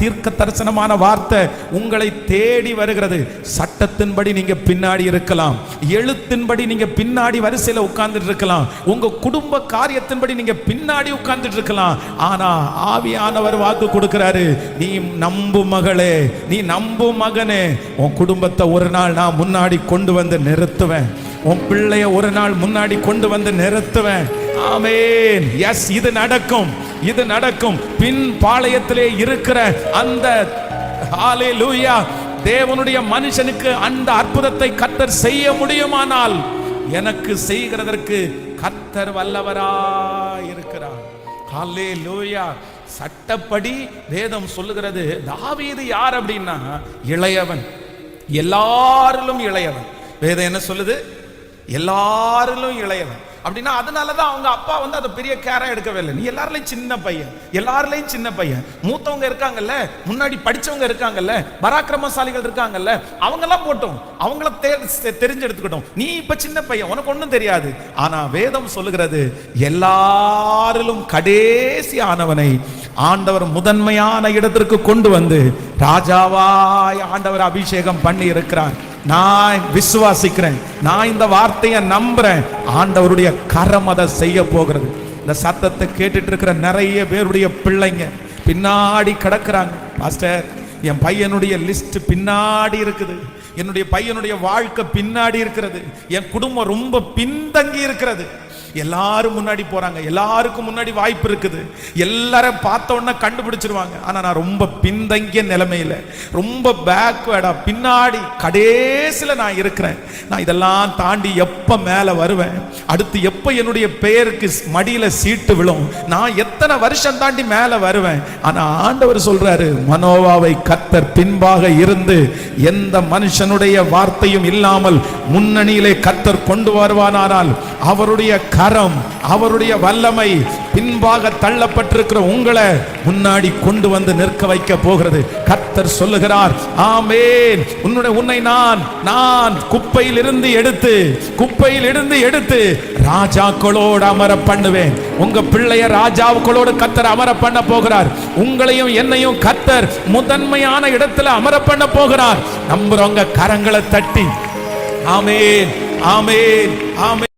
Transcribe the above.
தீர்க்க தரிசனமான வார்த்தை உங்களை தேடி வருகிறது. சட்டத்தின்படி நீங்க பின்னாடி இருக்கலாம், எழுத்தின்படி நீங்க பின்னாடி வரிசையில உட்கார்ந்துட்டு இருக்கலாம், உங்க குடும்ப காரியத்தின்படி நீங்க பின்னாடி உட்கார்ந்துட்டு இருக்கலாம். ஆனா ஆவியானவர் வாக்கு கொடுக்கிறாரு, நீ நம்பும் மகளே, நீ நம்பும் மகனே, உன் குடும்பத்தை ஒரு நாள் நான் முன்னாடி கொண்டு வந்து நிறுத்துவேன், உன் பிள்ளைய ஒரு நாள் முன்னாடி கொண்டு வந்து நிறுத்துவேன். ஆமென். எஸ், இது நடக்கும், இது நடக்கும். பின் பாளையத்திலே இருக்கிற அந்த ஹல்லேலூயா தேவனுடைய மனுஷனுக்கு அந்த அற்புதத்தை கர்த்தர் செய்ய முடியுமானால் எனக்கு செய்கிறதற்கு கர்த்தர் வல்லவராய் இருக்கிறார். ஹல்லேலூயா. சட்டப்படி வேதம் சொல்லுகிறது, தாவீது யார் அப்படின்னா இளையவன், எல்லாரிலும் இளையவன். வேதம் என்ன சொல்லுது? எல்லாரிலும் இளையவன். அப்படின்னா அதனாலதான் அவங்க அப்பா வந்து அதை பெரிய கேரா எடுக்கவே இல்லை. நீ எல்லாருலையும் சின்ன பையன், எல்லாருலையும் சின்ன பையன். மூத்தவங்க இருக்காங்கல்ல, முன்னாடி படிச்சவங்க இருக்காங்கல்ல, பராக்கிரமசாலிகள் இருக்காங்கல்ல, அவங்கெல்லாம் போட்டோம், அவங்கள தெரிஞ்சு எடுத்துக்கிட்டோம். நீ இப்ப சின்ன பையன், உனக்கு ஒண்ணும் தெரியாது. ஆனா வேதம் சொல்லுகிறது, எல்லாரிலும் கடைசி ஆனவனை ஆண்டவர் முதன்மையான இடத்திற்கு கொண்டு வந்து ராஜாவாய் ஆண்டவர் அபிஷேகம் பண்ணி இருக்கிறார். நான் விசுவாசிக்கிறேன், நான் இந்த வார்த்தையை நம்புறேன். ஆண்டவருடைய கரம் அதை செய்ய போகிறது. இந்த சத்தத்தை கேட்டுட்டு இருக்கிற நிறைய பேருடைய பிள்ளைங்க பின்னாடி கிடக்குறாங்க. பாஸ்டர், என் பையனுடைய லிஸ்ட் பின்னாடி இருக்குது, என்னுடைய பையனுடைய வாழ்க்கை பின்னாடி இருக்கிறது, என் குடும்பம் ரொம்ப பின்தங்கி இருக்கிறது. எல்லாரும் முன்னாடி போறாங்க, எல்லாருக்கும் முன்னாடி வாய்ப்பு இருக்குது, எல்லாரும் பார்த்த உடனே கண்டுபிடிச்சிருவாங்க. ஆனா நான் ரொம்ப பின்தங்கிய நிலைமையில, ரொம்ப பேக்வேர்டா, பின்னாடி கடைசியில நான் இருக்கிறேன். நான் இதெல்லாம் தாண்டி எப்ப மேல வருவேன், அடுத்து எப்ப என்னுடைய பெயருக்கு மடியில சீட்டு விழும், நான் எத்தனை வருஷம் தாண்டி மேல வருவேன். ஆனா ஆண்டவர் சொல்றாரு, மனோவாவை கர்த்தர் பின்பாக இருந்து எந்த மனுஷனுடைய வார்த்தையும் இல்லாமல் முன்னணியிலே கர்த்தர் கொண்டு வருவானால் அவருடைய கரம், அவருடைய வல்லமை பின்பாக தள்ளப்பட்டிருக்கிற உங்களை முன்னாடி கொண்டு வந்து நிற்க வைக்க போகிறது. கர்த்தர் சொல்லுகிறார், ஆமென். உன்னை நான் குப்பையில் இருந்து எடுத்து ராஜாக்களோடு அமர பண்ணுவேன். உங்க பிள்ளைய ராஜாக்களோடு கர்த்தர் அமர பண்ண போகிறார். உங்களையும் என்னையும் கர்த்தர் முதன்மையான இடத்துல அமர பண்ண போகிறார். நம்புறவங்க கரங்களை தட்டி ஆமென், ஆமென், ஆமென்.